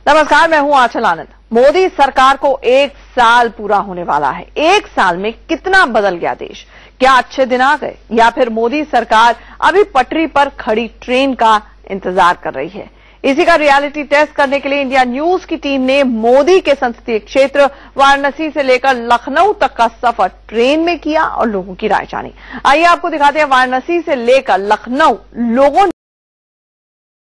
नमस्कार, मैं हूं आंचल आनंद। मोदी सरकार को 1 साल पूरा होने वाला है। 1 साल में कितना बदल गया देश? क्या अच्छे दिन आ गए या फिर मोदी सरकार अभी पटरी पर खड़ी ट्रेन का इंतजार कर रही है? इसी का रियलिटी टेस्ट करने के लिए इंडिया न्यूज की टीम ने मोदी के संसदीय क्षेत्र वाराणसी से लेकर लखनऊ तक का सफर ट्रेन में किया और लोगों की राय जानी। आइए आपको दिखाते हैं वाराणसी से लेकर लखनऊ लोगों ने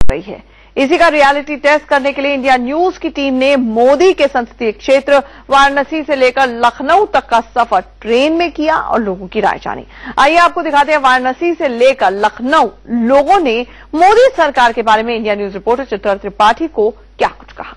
रही है। इसी का रियलिटी टेस्ट करने के लिए इंडिया न्यूज की टीम ने मोदी के संसदीय क्षेत्र वाराणसी से लेकर लखनऊ तक का सफर ट्रेन में किया और लोगों की राय जानी। आइए आपको दिखाते हैं वाराणसी से लेकर लखनऊ लोगों ने मोदी सरकार के बारे में India news reporter Chitra Tripathi को क्या कुछ कहा।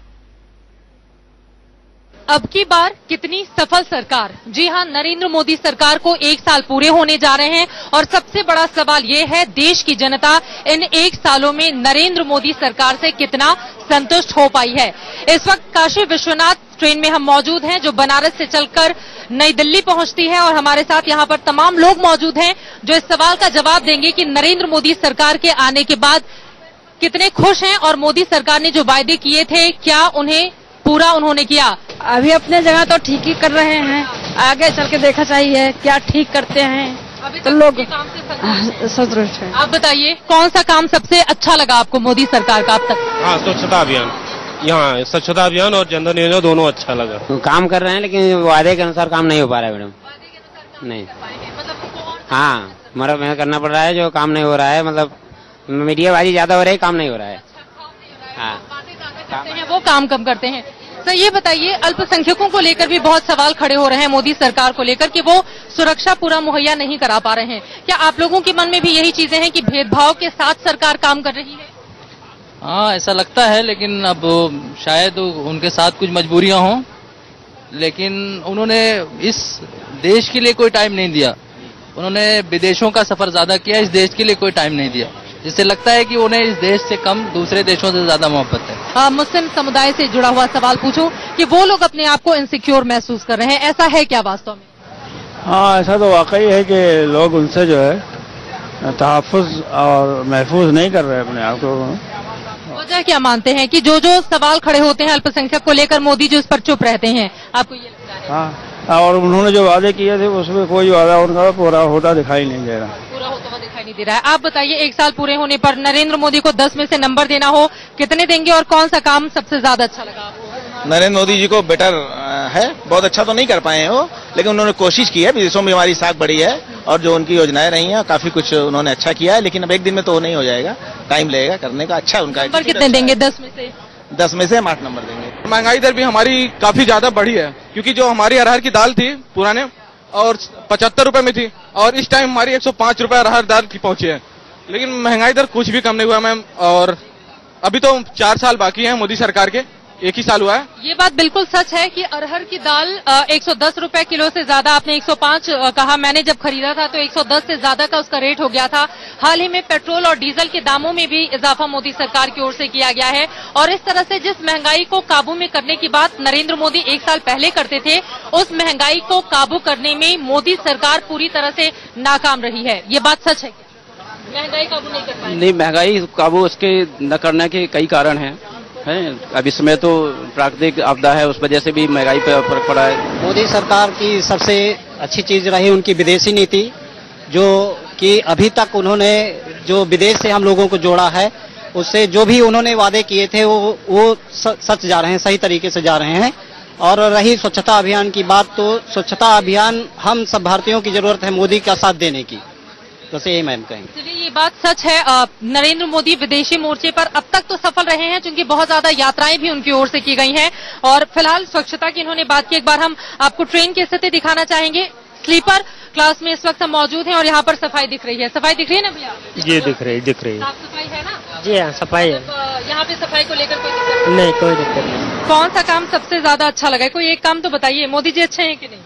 अब की बार कितनी सफल सरकार? जी हां, नरेंद्र मोदी सरकार को 1 साल पूरे होने जा रहे हैं और सबसे बड़ा सवाल ये है, देश की जनता इन 1 सालों में नरेंद्र मोदी सरकार से कितना संतुष्ट हो पाई है। इस वक्त काशी विश्वनाथ ट्रेन में हम मौजूद हैं जो बनारस से चलकर नई दिल्ली पहुंचती है और हमारे साथ यहां पर तमाम लोग मौजूद हैं जो इस सवाल का जवाब देंगे कि नरेंद्र मोदी सरकार के आने के बाद कितने खुश हैं और मोदी सरकार ने जो वायदे किए थे क्या उन्हें पूरा उन्होंने किया। अभी अपने जगह तो ठीक ही कर रहे हैं, आगे चल के देखा चाहिए क्या ठीक करते हैं। अभी तो लोग काम से संतुष्ट हैं। आप बताइए कौन सा काम सबसे अच्छा लगा आपको मोदी सरकार का अब तक? हाँ, स्वच्छता अभियान, यहाँ स्वच्छता अभियान और जनधन योजना दोनों अच्छा लगा। काम कर रहे हैं लेकिन वादे के अनुसार काम नहीं हो पा रहा है मैडम। नहीं, हाँ, मतलब मेहनत करना पड़ रहा है, जो काम नहीं हो रहा है, मतलब मीडियाबाजी ज्यादा हो रही है, काम नहीं हो रहा है। हाँ, वो काम कम करते हैं। तो ये बताइए, अल्पसंख्यकों को लेकर भी बहुत सवाल खड़े हो रहे हैं मोदी सरकार को लेकर कि वो सुरक्षा पूरा मुहैया नहीं करा पा रहे हैं। क्या आप लोगों के मन में भी यही चीजें हैं कि भेदभाव के साथ सरकार काम कर रही है? हाँ, ऐसा लगता है, लेकिन अब शायद उनके साथ कुछ मजबूरियां हों, लेकिन उन्होंने इस देश के लिए कोई टाइम नहीं दिया। उन्होंने विदेशों का सफर ज्यादा किया, इस देश के लिए कोई टाइम नहीं दिया, जिससे लगता है कि उन्हें इस देश से कम दूसरे देशों से ज्यादा मोहब्बत है। मुस्लिम समुदाय से जुड़ा हुआ सवाल पूछूं कि वो लोग अपने आप को इनसिक्योर महसूस कर रहे हैं, ऐसा है क्या वास्तव में? हाँ, ऐसा तो वाकई है कि लोग उनसे जो है तहफ़्फ़ुज़ और महफूज नहीं कर रहे अपने आप को। वजह क्या मानते हैं कि जो सवाल खड़े होते हैं अल्पसंख्यक को लेकर मोदी जो इस पर चुप रहते हैं, आपको ये लगता है? हाँ, और उन्होंने जो वादे किए थे उसमें कोई वादा उनका पूरा होता दिखाई नहीं दे रहा। पूरा होता हुआ दिखाई नहीं दे रहा है। आप बताइए, 1 साल पूरे होने पर नरेंद्र मोदी को 10 में से नंबर देना हो, कितने देंगे और कौन सा काम सबसे ज्यादा अच्छा लगा आपको? नरेंद्र मोदी जी को बेटर है, बहुत अच्छा तो नहीं कर पाए हैं वो, लेकिन उन्होंने कोशिश की है। विदेशों में हमारी साख बढ़ी है और जो उनकी योजनाएं रही हैं काफी कुछ उन्होंने अच्छा किया है, लेकिन अब एक दिन में तो नहीं हो जाएगा, टाइम लगेगा करने का। अच्छा उनका नंबर कितने देंगे 10 में से? 10 में से हम 8 नंबर देंगे। महंगाई दर भी हमारी काफी ज्यादा बढ़ी है, क्योंकि जो हमारी अरहर की दाल थी पुराने और 75 रुपए में थी और इस टाइम हमारी 105 रुपए अरहर दाल की पहुंची है, लेकिन महंगाई दर कुछ भी कम नहीं हुआ मैम। और अभी तो 4 साल बाकी हैं मोदी सरकार के, 1 ही साल हुआ है। ये बात बिल्कुल सच है कि अरहर की दाल 110 रुपए किलो से ज्यादा, आपने 105 कहा, मैंने जब खरीदा था तो 110 से ज्यादा का उसका रेट हो गया था। हाल ही में पेट्रोल और डीजल के दामों में भी इजाफा मोदी सरकार की ओर से किया गया है और इस तरह से जिस महंगाई को काबू में करने की बात नरेंद्र मोदी 1 साल पहले करते थे, उस महंगाई को काबू करने में मोदी सरकार पूरी तरह से नाकाम रही है। ये बात सच है? महंगाई काबू नहीं कर पाई? नहीं, महंगाई काबू उसके न करने के कई कारण हैं। अब इसमें तो प्राकृतिक आपदा है, उस वजह से भी महंगाई पर फर्क पड़ा है। मोदी सरकार की सबसे अच्छी चीज रही उनकी विदेशी नीति, जो कि अभी तक उन्होंने जो विदेश से हम लोगों को जोड़ा है, उससे जो भी उन्होंने वादे किए थे वो सच जा रहे हैं, सही तरीके से जा रहे हैं। और रही स्वच्छता अभियान की बात, तो स्वच्छता अभियान हम सब भारतीयों की जरूरत है मोदी का साथ देने की, बस यही मैम कहेंगे। चलिए, ये बात सच है, नरेंद्र मोदी विदेशी मोर्चे पर अब तक तो सफल रहे हैं, क्योंकि बहुत ज्यादा यात्राएं भी उनकी ओर से की गई हैं। और फिलहाल स्वच्छता की इन्होंने बात की। एक बार हम आपको ट्रेन की स्थिति दिखाना चाहेंगे। स्लीपर क्लास में इस वक्त हम मौजूद हैं और यहाँ पर सफाई दिख रही है। सफाई दिख रही है ना भैया? जी दिख रही है। साफ सफाई है ना? जी हाँ, सफाई है। यहाँ पे सफाई को लेकर कोई दिक्कत नहीं? कोई दिक्कत नहीं। कौन सा काम सबसे ज्यादा अच्छा लगा? कोई एक काम तो बताइए। मोदी जी अच्छे हैं कि नहीं?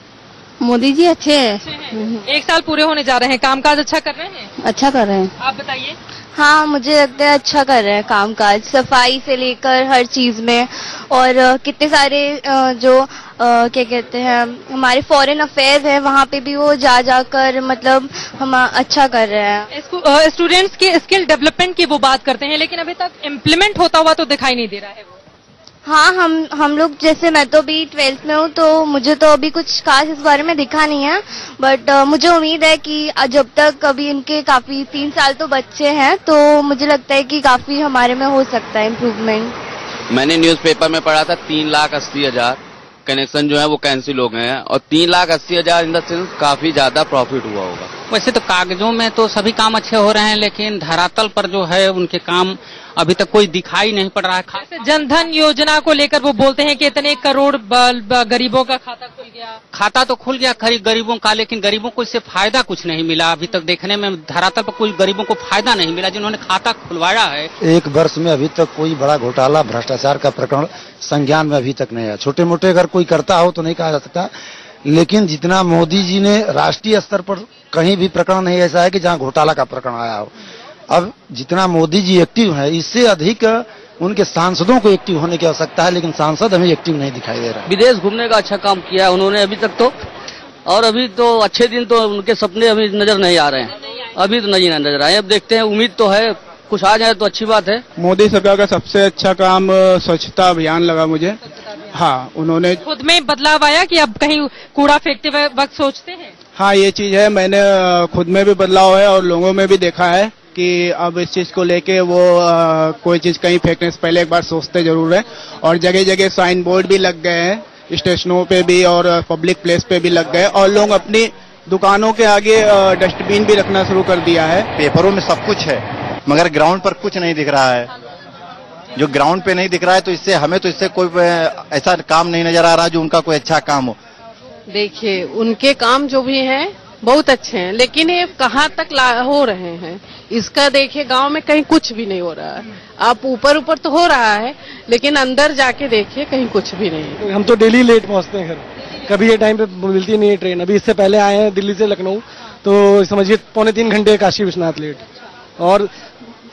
मोदी जी अच्छे हैं। 1 साल पूरे होने जा रहे हैं, कामकाज अच्छा कर रहे हैं? अच्छा कर रहे हैं। आप बताइए। हाँ, मुझे लगता है अच्छा कर रहे हैं कामकाज, सफाई से लेकर हर चीज में। और कितने सारे जो क्या कहते हैं हमारे फॉरेन अफेयर्स है, वहाँ पे भी वो जाकर मतलब हम अच्छा कर रहे हैं। स्टूडेंट्स के स्किल डेवलपमेंट की वो बात करते हैं, लेकिन अभी तक इम्प्लीमेंट होता हुआ तो दिखाई नहीं दे रहा है वो। हाँ, हम लोग जैसे मैं तो अभी 12th में हूँ, तो मुझे तो अभी कुछ खास इस बारे में दिखा नहीं है, बट मुझे उम्मीद है कि जब तक अभी इनके काफी 3 साल तो बच्चे हैं, तो मुझे लगता है कि काफी हमारे में हो सकता है इम्प्रूवमेंट। मैंने न्यूज़पेपर में पढ़ा था 3,80,000 कनेक्शन जो है वो कैंसिल हो गए हैं, और 3,80,000 इन द सेंस काफी ज्यादा प्रॉफिट हुआ होगा। वैसे तो कागजों में तो सभी काम अच्छे हो रहे हैं, लेकिन धरातल पर जो है उनके काम अभी तक कोई दिखाई नहीं पड़ रहा है। जनधन योजना को लेकर वो बोलते हैं कि इतने करोड़ गरीबों का खाता खुल गया। खाता तो खुल गया गरीबों का, लेकिन गरीबों को इससे फायदा कुछ नहीं मिला। अभी तक देखने में धरातल पर कोई गरीबों को फायदा नहीं मिला जिन्होंने खाता खुलवाया है। 1 वर्ष में अभी तक कोई बड़ा घोटाला भ्रष्टाचार का प्रकरण संज्ञान में अभी तक नहीं है। छोटे मोटे अगर कोई करता हो तो नहीं कहा जा सकता, लेकिन जितना मोदी जी ने राष्ट्रीय स्तर पर कहीं भी प्रकरण नहीं ऐसा है कि जहां घोटाला का प्रकरण आया हो। अब जितना मोदी जी एक्टिव है, इससे अधिक उनके सांसदों को एक्टिव होने की आवश्यकता है, लेकिन सांसद हमें एक्टिव नहीं दिखाई दे रहा। विदेश घूमने का अच्छा काम किया उन्होंने अभी तक तो, और अभी तो अच्छे दिन तो उनके सपने अभी नजर नहीं आ रहे हैं, अभी तो नहीं नजर आए। अब देखते हैं, उम्मीद तो है कुछ आ जाए तो अच्छी बात है। मोदी सरकार का सबसे अच्छा काम स्वच्छता अभियान लगा मुझे। हाँ, उन्होंने खुद में बदलाव आया कि अब कहीं कूड़ा फेंकते वक्त सोचते हैं। हाँ, ये चीज है, मैंने खुद में भी बदलाव है और लोगों में भी देखा है कि अब इस चीज को लेके वो कोई चीज कहीं फेंकने से पहले एक बार सोचते जरूर है। और जगह जगह साइन बोर्ड भी लग गए हैं, स्टेशनों पे भी और पब्लिक प्लेस पे भी लग गए, और लोग अपनी दुकानों के आगे डस्टबिन भी रखना शुरू कर दिया है। पेपरों में सब कुछ है, मगर ग्राउंड पर कुछ नहीं दिख रहा है। जो ग्राउंड पे नहीं दिख रहा है, तो इससे हमें तो इससे कोई ऐसा काम नहीं नजर आ रहा जो उनका कोई अच्छा काम हो। देखिए, उनके काम जो भी हैं बहुत अच्छे हैं, लेकिन ये कहाँ तक हो रहे हैं इसका देखिए, गांव में कहीं कुछ भी नहीं हो रहा है। आप ऊपर ऊपर तो हो रहा है, लेकिन अंदर जाके देखिए कहीं कुछ भी नहीं। हम तो डेली लेट पहुंचते हैं घर, कभी ये टाइम पे मिलती नहीं है ट्रेन। अभी इससे पहले आए हैं दिल्ली से लखनऊ, तो समझिए 2.25 घंटे काशी विश्वनाथ लेट।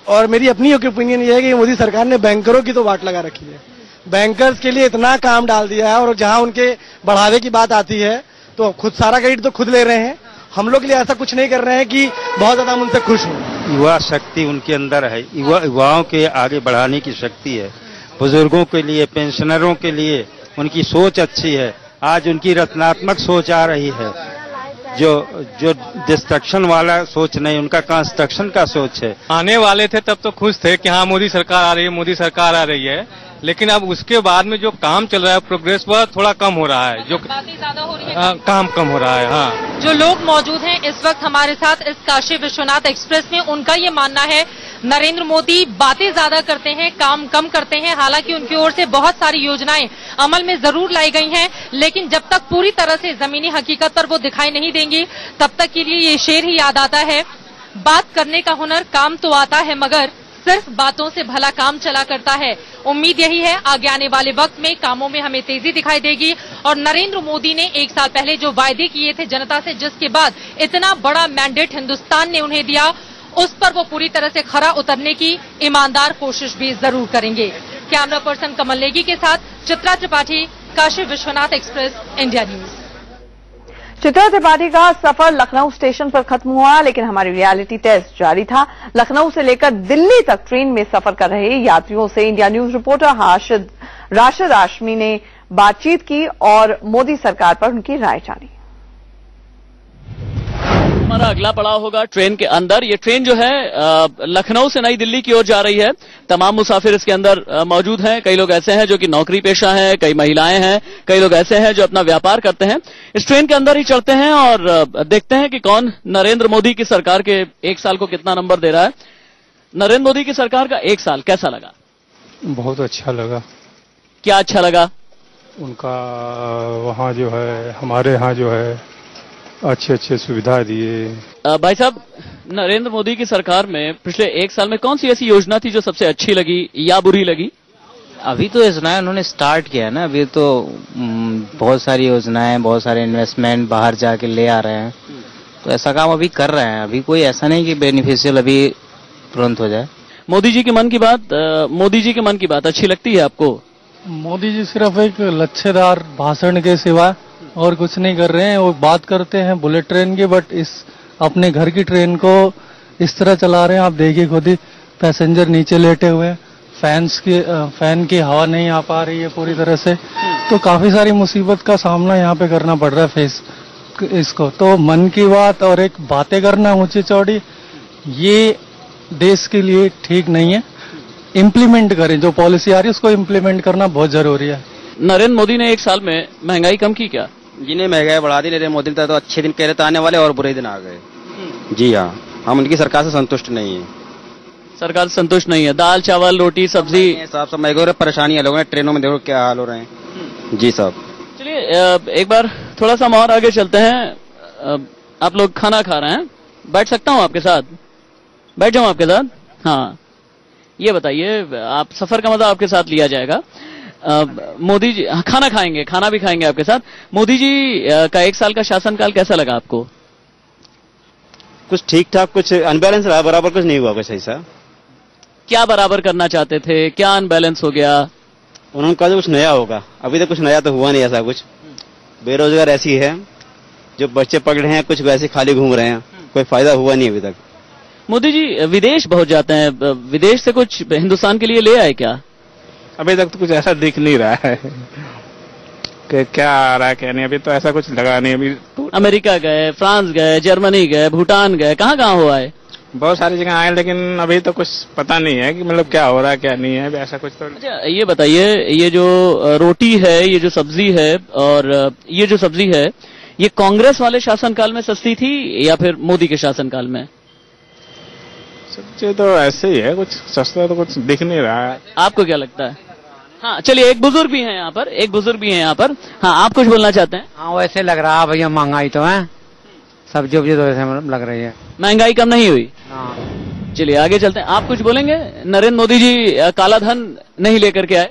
और मेरी अपनी ओपिनियन ये है कि मोदी सरकार ने बैंकरों की तो वाट लगा रखी है। बैंकर्स के लिए इतना काम डाल दिया है, और जहां उनके बढ़ावे की बात आती है तो खुद सारा क्रेडिट तो खुद ले रहे हैं। हम लोग के लिए ऐसा कुछ नहीं कर रहे हैं कि बहुत ज्यादा हम उनसे खुश हों। युवा शक्ति उनके अंदर है, युवाओं के आगे बढ़ाने की शक्ति है। बुजुर्गों के लिए, पेंशनरों के लिए उनकी सोच अच्छी है। आज उनकी रचनात्मक सोच आ रही है, जो डिस्ट्रक्शन वाला सोच नहीं, उनका कंस्ट्रक्शन का सोच है। आने वाले थे तब तो खुश थे कि हाँ मोदी सरकार आ रही है, मोदी सरकार आ रही है, लेकिन अब उसके बाद में जो काम चल रहा है, प्रोग्रेस वह थोड़ा कम हो रहा है, जो बातें ज्यादा हो रही है, काम कम हो रहा है। हाँ, जो लोग मौजूद हैं इस वक्त हमारे साथ इस काशी विश्वनाथ एक्सप्रेस में, उनका ये मानना है नरेंद्र मोदी बातें ज्यादा करते हैं, काम कम करते हैं। हालांकि उनकी ओर से बहुत सारी योजनाएं अमल में जरूर लाई गई हैं, लेकिन जब तक पूरी तरह से जमीनी हकीकत पर वो दिखाई नहीं देंगी, तब तक के लिए ये शेर ही याद आता है, बात करने का हुनर काम तो आता है, मगर सिर्फ बातों से भला काम चला करता है। उम्मीद यही है आगे आने वाले वक्त में कामों में हमें तेजी दिखाई देगी, और नरेंद्र मोदी ने 1 साल पहले जो वायदे किए थे जनता से, जिसके बाद इतना बड़ा मैंडेट हिंदुस्तान ने उन्हें दिया, उस पर वो पूरी तरह से खरा उतरने की ईमानदार कोशिश भी जरूर करेंगे। कैमरा पर्सन कमल नेगी के साथ Chitra Tripathi, Kashi Vishwanath express, India news. Chitra Tripathi का सफर लखनऊ स्टेशन पर खत्म हुआ, लेकिन हमारी रियलिटी टेस्ट जारी था। लखनऊ से लेकर दिल्ली तक ट्रेन में सफर कर रहे यात्रियों से India news reporter Rashid Hashmi ने बातचीत की और मोदी सरकार पर उनकी राय जानी। हमारा अगला पड़ाव होगा ट्रेन के अंदर। ये ट्रेन जो है लखनऊ से नई दिल्ली की ओर जा रही है। तमाम मुसाफिर इसके अंदर मौजूद हैं। कई लोग ऐसे हैं जो कि नौकरी पेशा हैं, कई महिलाएं हैं, कई लोग ऐसे हैं जो अपना व्यापार करते हैं। इस ट्रेन के अंदर ही चढ़ते हैं और देखते हैं कि कौन नरेंद्र मोदी की सरकार के 1 साल को कितना नंबर दे रहा है। नरेंद्र मोदी की सरकार का 1 साल कैसा लगा? बहुत अच्छा लगा। क्या अच्छा लगा? उनका वहाँ जो है, हमारे यहाँ जो है अच्छे अच्छे सुविधा दिए। भाई साहब, नरेंद्र मोदी की सरकार में पिछले 1 साल में कौन सी ऐसी योजना थी जो सबसे अच्छी लगी या बुरी लगी? अभी तो योजनाएं उन्होंने स्टार्ट किया है ना, अभी तो बहुत सारी योजनाएं, बहुत सारे इन्वेस्टमेंट बाहर जाके ले आ रहे हैं, तो ऐसा काम अभी कर रहे हैं। अभी कोई ऐसा नहीं कि बेनिफिशियल अभी तुरंत हो जाए। मोदी जी के मन की बात अच्छी लगती है आपको? मोदी जी सिर्फ एक लच्छेदार भाषण के सिवा और कुछ नहीं कर रहे हैं। वो बात करते हैं बुलेट ट्रेन की, बट इस अपने घर की ट्रेन को इस तरह चला रहे हैं। आप देखिए खुद ही, पैसेंजर नीचे लेटे हुए हैं, फैन की हवा नहीं आ पा रही है पूरी तरह से, तो काफी सारी मुसीबत का सामना यहाँ पे करना पड़ रहा है फेस इसको। तो मन की बात और एक बातें करना ऊंची चौड़ी, ये देश के लिए ठीक नहीं है। इम्प्लीमेंट करें, जो पॉलिसी आ रही है उसको इम्प्लीमेंट करना बहुत जरूरी है। नरेंद्र मोदी ने एक साल में महंगाई कम की क्या? जिन्हें महंगाई बढ़ा दी, नरेंद्र मोदी ने तो अच्छे दिन कह रहे थे आने वाले और बुरे दिन आ गए। जी हाँ, हम उनकी सरकार से संतुष्ट नहीं है। सरकार से संतुष्ट नहीं है? दाल चावल रोटी सब्जी सब महंगे, परेशानी है लोगों ने, ट्रेनों में देखो क्या हाल हो रहे हैं। जी साहब। चलिए एक बार थोड़ा सा और आगे चलते हैं। आप लोग खाना खा रहे हैं, बैठ सकता हूँ आपके साथ? बैठ जाऊँ आपके साथ? हाँ, ये बताइए, आप सफर का मजा आपके साथ लिया जाएगा। मोदी जी खाना खाएंगे, खाना भी खाएंगे आपके साथ। मोदी जी का एक साल का शासनकाल कैसा लगा आपको? कुछ ठीक ठाक, कुछ अनबैलेंस रहा, बराबर कुछ नहीं हुआ कुछ ऐसा। क्या बराबर करना चाहते थे, क्या अनबैलेंस हो गया? उन्होंने कहा कुछ नया होगा, अभी तक कुछ नया तो हुआ नहीं ऐसा कुछ। बेरोजगार ऐसी है, जो बच्चे पकड़े हैं कुछ वैसे खाली घूम रहे हैं, कोई फायदा हुआ नहीं अभी तक। मोदी जी विदेश बहुत जाते हैं, विदेश से कुछ हिंदुस्तान के लिए ले आए क्या? अभी तक तो कुछ ऐसा दिख नहीं रहा है कि क्या आ रहा है क्या नहीं, अभी तो ऐसा कुछ लगा नहीं। अभी तो अमेरिका गए, फ्रांस गए, जर्मनी गए, भूटान गए, कहाँ कहाँ हो आए? बहुत सारी जगह आए, लेकिन अभी तो कुछ पता नहीं है कि मतलब क्या हो रहा है क्या नहीं है, ऐसा कुछ तो। अच्छा ये बताइए, ये जो रोटी है, ये जो सब्जी है, और ये जो सब्जी है, ये कांग्रेस वाले शासनकाल में सस्ती थी या फिर मोदी के शासनकाल में? सब्जी तो ऐसे ही है, कुछ सस्ता तो कुछ दिख नहीं रहा है। आपको क्या लगता है? हाँ चलिए, एक बुजुर्ग भी हैं यहाँ पर, एक बुजुर्ग भी हैं यहाँ पर। हाँ, आप कुछ बोलना चाहते हैं? हाँ वैसे लग रहा है भैया, महंगाई तो है, सब्जी वब्जी तो वैसे मतलब लग रही है। महंगाई कम नहीं हुई? हाँ। चलिए आगे चलते हैं। आप कुछ बोलेंगे? नरेंद्र मोदी जी काला धन नहीं लेकर के आए,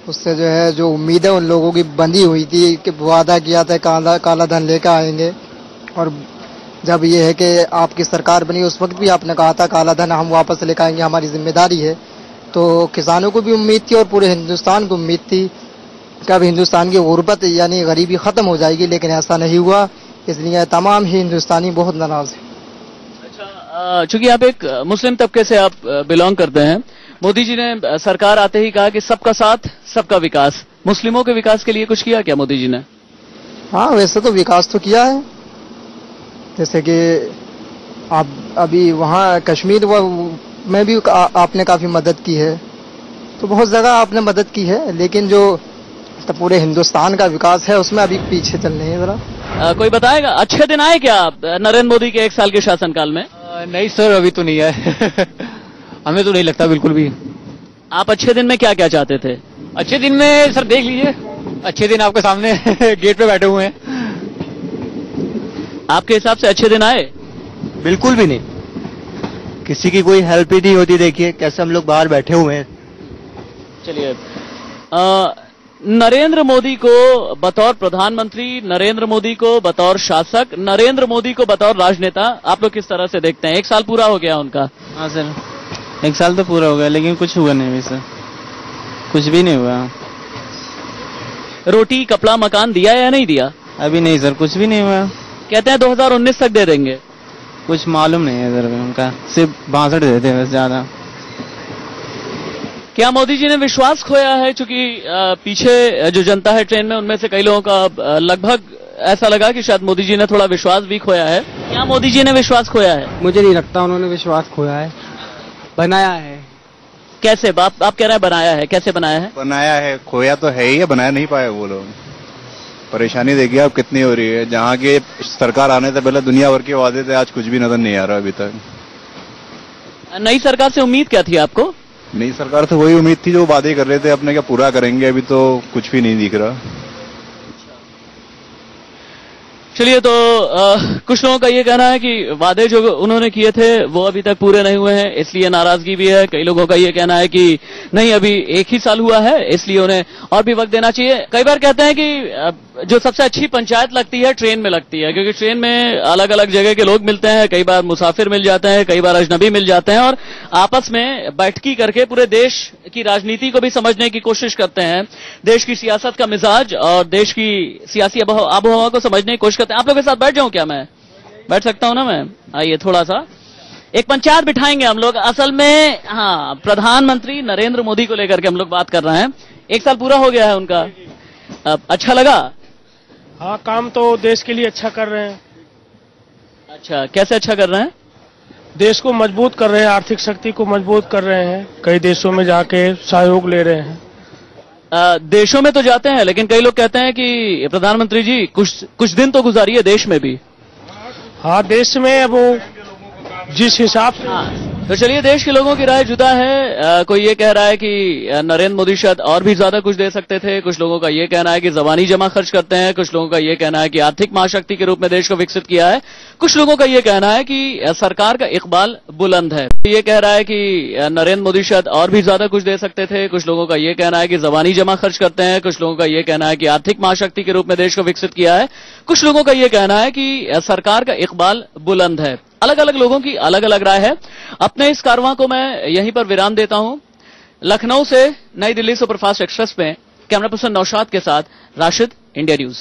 उससे जो है जो उम्मीदें उन लोगों की बंधी हुई थी कि वादा किया था काला धन लेकर आएंगे, और जब ये है कि आपकी सरकार बनी उस वक्त भी आपने कहा था काला धन हम वापस लेकर आएंगे, हमारी जिम्मेदारी है। तो किसानों को भी उम्मीद थी और पूरे हिंदुस्तान को उम्मीद थी कि अब हिंदुस्तान की गुर्बत यानी गरीबी खत्म हो जाएगी, लेकिन ऐसा नहीं हुआ, इसलिए तमाम ही हिंदुस्तानी बहुत नाराज हैं। अच्छा, चूंकि आप एक मुस्लिम तबके से आप बिलोंग करते हैं, मोदी जी ने सरकार आते ही कहा कि सबका साथ सबका विकास। मुस्लिमों के विकास के लिए कुछ किया क्या मोदी जी ने? हाँ वैसे तो विकास तो किया है, जैसे कि आप अभी वहाँ कश्मीर में भी आपने काफी मदद की है, तो बहुत जगह आपने मदद की है, लेकिन जो तो पूरे हिंदुस्तान का विकास है उसमें अभी पीछे चल रहे हैं जरा। कोई बताएगा अच्छे दिन आए क्या नरेंद्र मोदी के एक साल के शासनकाल में? नहीं सर, अभी तो नहीं आए हमें तो नहीं लगता बिल्कुल भी। आप अच्छे दिन में क्या क्या चाहते थे? अच्छे दिन में सर देख लीजिए, अच्छे दिन आपके सामने गेट पे बैठे हुए हैं। आपके हिसाब से अच्छे दिन आए? बिल्कुल भी नहीं, किसी की कोई हेल्प ही नहीं होती। देखिए कैसे हम लोग बाहर बैठे हुए हैं। चलिए, नरेंद्र मोदी को बतौर प्रधानमंत्री, नरेंद्र मोदी को बतौर शासक, नरेंद्र मोदी को बतौर राजनेता आप लोग किस तरह से देखते हैं? एक साल पूरा हो गया उनका। हाँ सर, एक साल तो पूरा हो गया, लेकिन कुछ हुआ नहीं अभी सर, कुछ भी नहीं हुआ। रोटी कपड़ा मकान दिया या नहीं दिया? अभी नहीं सर, कुछ भी नहीं हुआ। कहते हैं 2019 तक दे देंगे। कुछ मालूम नहीं है सर उनका, सिर्फ 62 देते हैं बस, ज्यादा। क्या मोदी जी ने विश्वास खोया है? चूंकि पीछे जो जनता है ट्रेन में, उनमें से कई लोगों का लगभग ऐसा लगा कि शायद मोदी जी ने थोड़ा विश्वास भी खोया है। क्या मोदी जी ने विश्वास खोया है? मुझे नहीं लगता उन्होंने विश्वास खोया है, बनाया है। कैसे? आप कह रहे हैं बनाया है, कैसे बनाया है? बनाया है, खोया तो है ही, बनाया नहीं पाए वो लोग। परेशानी देखिए अब कितनी हो रही है, जहाँ के सरकार आने से पहले दुनिया भर के वादे थे, आज कुछ भी नजर नहीं आ रहा अभी तक। नई सरकार से उम्मीद क्या थी आपको? नई सरकार से वही उम्मीद थी जो वादे कर रहे थे, अपने क्या पूरा करेंगे, अभी तो कुछ भी नहीं दिख रहा। चलिए, तो कुछ लोगों का ये कहना है कि वादे जो उन्होंने किए थे वो अभी तक पूरे नहीं हुए हैं, इसलिए नाराजगी भी है। कई लोगों का ये कहना है कि नहीं, अभी एक ही साल हुआ है, इसलिए उन्हें और भी वक्त देना चाहिए। कई बार कहते हैं कि जो सबसे अच्छी पंचायत लगती है ट्रेन में लगती है, क्योंकि ट्रेन में अलग अलग जगह के लोग मिलते हैं, कई बार मुसाफिर मिल जाते हैं, कई बार अजनबी मिल जाते हैं, और आपस में बैठकी करके पूरे देश की राजनीति को भी समझने की कोशिश करते हैं, देश की सियासत का मिजाज और देश की सियासी आबोहवा को समझने की कोशिश करते हैं। आप लोगों के साथ बैठ जाऊं क्या? मैं बैठ सकता हूं ना? मैं आइए थोड़ा सा एक पंचायत बिठाएंगे हम लोग। असल में हाँ, प्रधानमंत्री नरेंद्र मोदी को लेकर के हम लोग बात कर रहे हैं। 1 साल पूरा हो गया है उनका, अच्छा लगा? हाँ, काम तो देश के लिए अच्छा कर रहे हैं। अच्छा, कैसे अच्छा कर रहे हैं? देश को मजबूत कर रहे हैं, आर्थिक शक्ति को मजबूत कर रहे हैं, कई देशों में जाके सहयोग ले रहे हैं। देशों में तो जाते हैं, लेकिन कई लोग कहते हैं कि प्रधानमंत्री जी कुछ दिन तो गुजारिए देश में भी। हाँ, देश में वो जिस हिसाब से तो चलिए, देश के लोगों की राय जुदा है। कोई ये कह रहा है कि नरेंद्र मोदी शायद और भी ज्यादा कुछ दे सकते थे, कुछ लोगों का ये कहना है कि जबानी जमा खर्च करते हैं, कुछ लोगों का ये कहना है कि आर्थिक महाशक्ति के रूप में देश को विकसित किया है, कुछ लोगों का ये कहना है कि सरकार का इकबाल बुलंद है। ये कह रहा है कि नरेंद्र मोदी शायद और भी ज्यादा कुछ दे सकते थे, कुछ लोगों का ये कहना है कि जबानी जमा खर्च करते हैं, कुछ लोगों का ये कहना है कि आर्थिक महाशक्ति के रूप में देश को विकसित किया है, कुछ लोगों का ये कहना है कि सरकार का इकबाल बुलंद है। अलग अलग लोगों की अलग अलग राय है। अपने इस कारवां को मैं यहीं पर विराम देता हूं। लखनऊ से नई दिल्ली सुपरफास्ट एक्सप्रेस में कैमरा पर्सन नौशाद के साथ राशिद, इंडिया न्यूज।